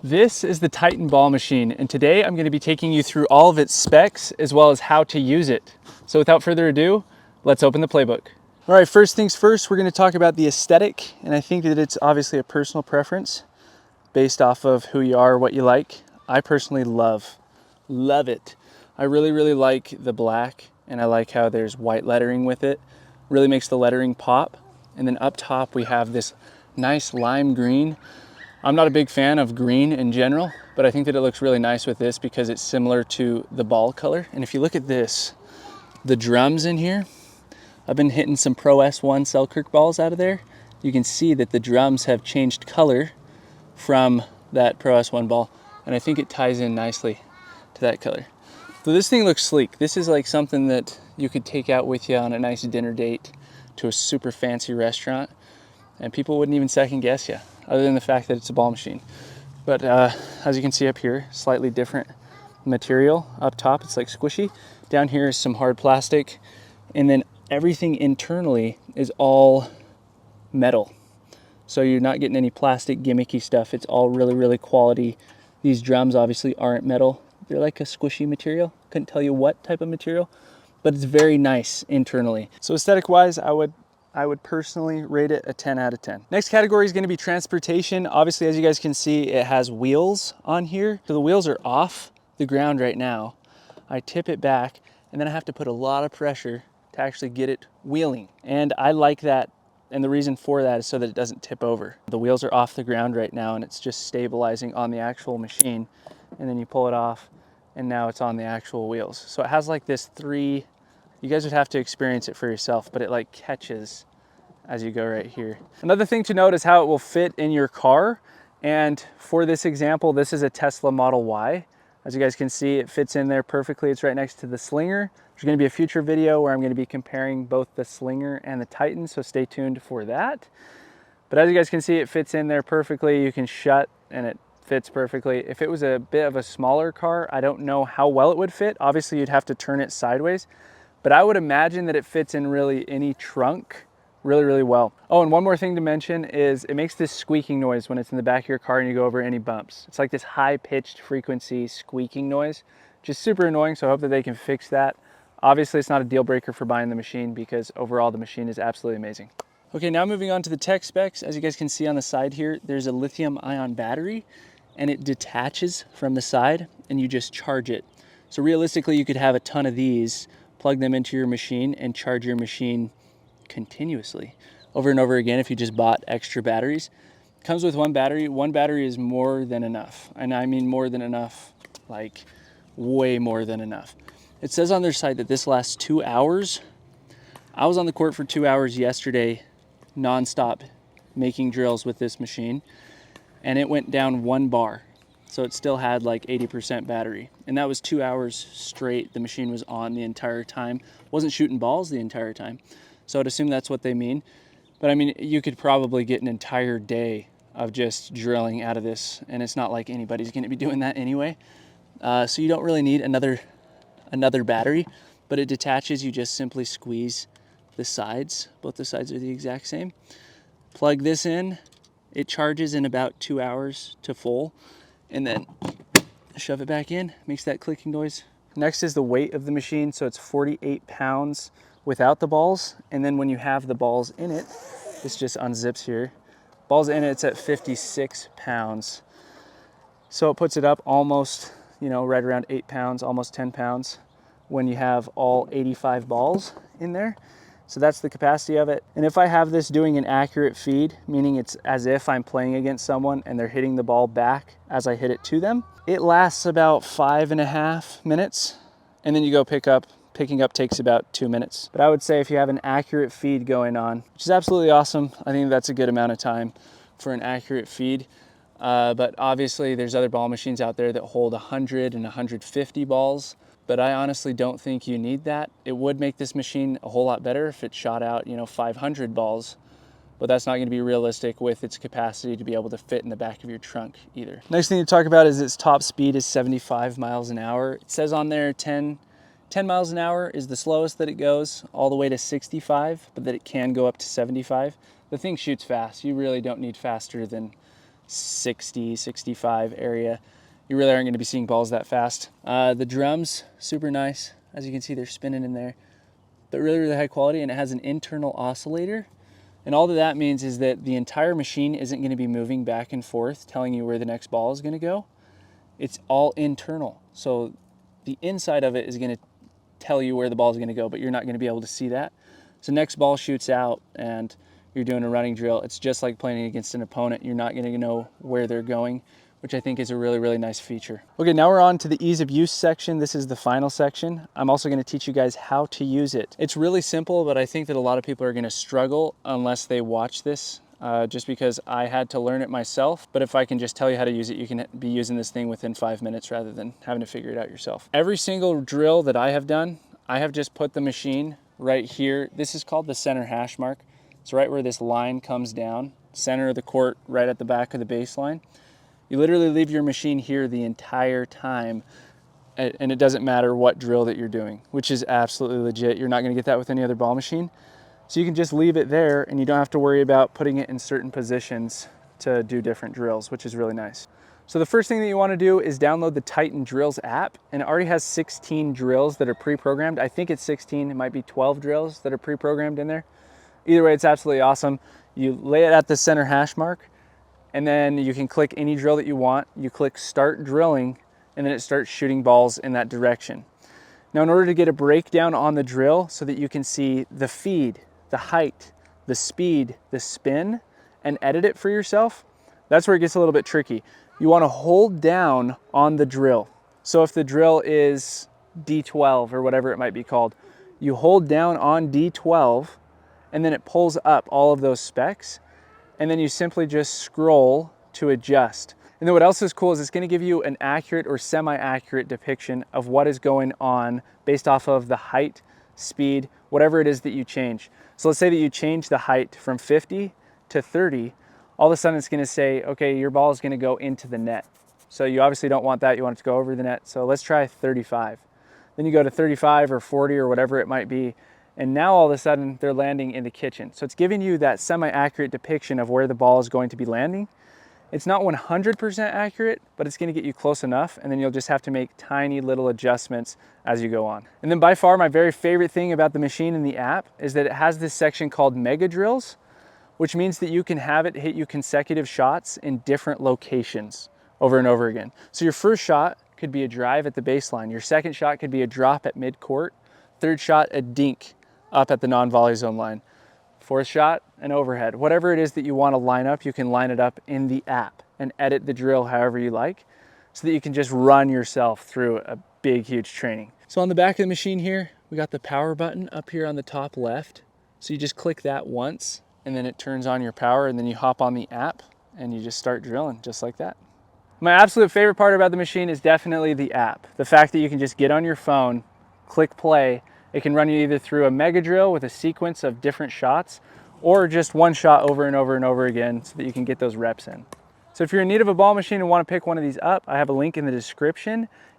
This is the Titan ball machine, and today I'm going to be taking you through all of its specs as well as how to use it. So without further ado, let's open the playbook. All right, first things first, we're going to talk about the aesthetic, and I think that it's obviously a personal preference based off of who you are, what you like. I personally love it. I really like the black, and I like how there's white lettering with it. Really makes the lettering pop. And then up top we have this nice lime green. I'm not a big fan of green in general, but I think that it looks really nice with this because it's similar to the ball color. And if you look at this, the drums in here, I've been hitting some Pro S1 Selkirk balls out of there. You can see that the drums have changed color from that Pro S1 ball, and I think it ties in nicely to that color. So this thing looks sleek. This is like something that you could take out with you on a nice dinner date to a super fancy restaurant, and people wouldn't even second guess you, other than the fact that it's a ball machine. But as you can see up here, slightly different material. Up top, it's like squishy. Down here is some hard plastic, and then everything internally is all metal. So you're not getting any plastic gimmicky stuff. It's all really quality. These drums obviously aren't metal. They're like a squishy material. Couldn't tell you what type of material, but it's very nice internally. So aesthetic wise, I would personally rate it a 10 out of 10. Next category is going to be transportation. Obviously, as you guys can see, it has wheels on here. So the wheels are off the ground right now. I tip it back, and then I have to put a lot of pressure to actually get it wheeling. And I like that. And the reason for that is so that it doesn't tip over. The wheels are off the ground right now, and it's just stabilizing on the actual machine. And then you pull it off, and now it's on the actual wheels. So it has like this you guys would have to experience it for yourself, but it like catches as you go right here. Another thing to note is how it will fit in your car. And for this example, this is a Tesla Model Y. As you guys can see, it fits in there perfectly. It's right next to the Slinger. There's going to be a future video where I'm going to be comparing both the Slinger and the Titan, so stay tuned for that. But as you guys can see, it fits in there perfectly. You can shut and it fits perfectly. If it was a bit of a smaller car, I don't know how well it would fit. Obviously, you'd have to turn it sideways, but I would imagine that it fits in really any trunk really well. Oh, and one more thing to mention is it makes this squeaking noise when it's in the back of your car and you go over any bumps. It's like this high-pitched frequency squeaking noise, just super annoying, so I hope that they can fix that. Obviously, it's not a deal breaker for buying the machine because overall the machine is absolutely amazing. Okay, now moving on to the tech specs. As you guys can see on the side here, there's a lithium-ion battery, and it detaches from the side and you just charge it. So realistically, you could have a ton of these, plug them into your machine and charge your machine continuously over and over again if you just bought extra batteries. It comes with one battery. One battery is more than enough, and I mean more than enough, like way more than enough. It says on their site that this lasts 2 hours. I was on the court for 2 hours yesterday non-stop making drills with this machine, and it went down 1 bar, so it still had like 80% battery, and that was 2 hours straight. The machine was on the entire time, wasn't shooting balls the entire time. So I'd assume that's what they mean. But I mean, you could probably get an entire day of just drilling out of this, and it's not like anybody's gonna be doing that anyway. So you don't really need another battery, but it detaches. You just simply squeeze the sides. Both the sides are the exact same. Plug this in. It charges in about 2 hours to full, and then shove it back in. Makes that clicking noise. Next is the weight of the machine. So it's 48 pounds without the balls, and then when you have the balls in it, this just unzips here. Balls in it, it's at 56 pounds. So it puts it up almost, right around 8 pounds, almost 10 pounds when you have all 85 balls in there. So that's the capacity of it. And if I have this doing an accurate feed, meaning it's as if I'm playing against someone and they're hitting the ball back as I hit it to them, it lasts about 5.5 minutes, and then you go picking up takes about 2 minutes. But I would say if you have an accurate feed going on, which is absolutely awesome, I think that's a good amount of time for an accurate feed. But obviously there's other ball machines out there that hold 100 and 150 balls, but I honestly don't think you need that. It would make this machine a whole lot better if it shot out, 500 balls, but that's not going to be realistic with its capacity to be able to fit in the back of your trunk either. Next thing to talk about is its top speed is 75 miles an hour. It says on there 10 miles an hour is the slowest that it goes, all the way to 65, but that it can go up to 75. The thing shoots fast. You really don't need faster than 60, 65 area. You really aren't going to be seeing balls that fast. The drums, super nice. As you can see, they're spinning in there, but really, really high quality, and it has an internal oscillator. And all that means is that the entire machine isn't going to be moving back and forth, telling you where the next ball is going to go. It's all internal. So the inside of it is going to tell you where the ball is going to go, but you're not going to be able to see that. So next ball shoots out and you're doing a running drill. It's just like playing against an opponent. You're not going to know where they're going, which I think is a really, really nice feature. Okay, now we're on to the ease of use section. This is the final section. I'm also going to teach you guys how to use it. It's really simple, but I think that a lot of people are going to struggle unless they watch this, just because I had to learn it myself. But if I can just tell you how to use it, you can be using this thing within 5 minutes rather than having to figure it out yourself. Every single drill that I have done, I have just put the machine right here. This is called the center hash mark. It's right where this line comes down, center of the court, right at the back of the baseline. You literally leave your machine here the entire time, and it doesn't matter what drill that you're doing, which is absolutely legit. You're not going to get that with any other ball machine. So you can just leave it there, and you don't have to worry about putting it in certain positions to do different drills, which is really nice. So the first thing that you want to do is download the Titan Drills app, and it already has 16 drills that are pre-programmed. I think it's 16, it might be 12 drills that are pre-programmed in there. Either way, it's absolutely awesome. You lay it at the center hash mark, and then you can click any drill that you want. You click start drilling, and then it starts shooting balls in that direction. Now, in order to get a breakdown on the drill so that you can see the feed, the height, the speed, the spin, and edit it for yourself, that's where it gets a little bit tricky. You want to hold down on the drill. So if the drill is D12 or whatever it might be called, you hold down on D12, and then it pulls up all of those specs, and then you simply just scroll to adjust. And then what else is cool is it's going to give you an accurate or semi-accurate depiction of what is going on based off of the height, speed, whatever it is that you change. So let's say that you change the height from 50 to 30, all of a sudden it's going to say, okay, your ball is going to go into the net. So you obviously don't want that, you want it to go over the net. So let's try 35. Then you go to 35 or 40 or whatever it might be, and now all of a sudden they're landing in the kitchen. So it's giving you that semi-accurate depiction of where the ball is going to be landing. It's not 100% accurate, but it's going to get you close enough, and then you'll just have to make tiny little adjustments as you go on. And then by far my very favorite thing about the machine and the app is that it has this section called Mega Drills, which means that you can have it hit you consecutive shots in different locations over and over again. So your first shot could be a drive at the baseline. Your second shot could be a drop at mid-court. Third shot, a dink up at the non-volley zone line. Fourth shot, an overhead. Whatever it is that you want to line up, you can line it up in the app and edit the drill however you like so that you can just run yourself through a big, huge training. So on the back of the machine here, we got the power button up here on the top left. So you just click that once and then it turns on your power, and then you hop on the app and you just start drilling just like that. My absolute favorite part about the machine is definitely the app. The fact that you can just get on your phone, click play. It can run you either through a mega drill with a sequence of different shots or just one shot over and over and over again so that you can get those reps in. So if you're in need of a ball machine and want to pick one of these up, I have a link in the description.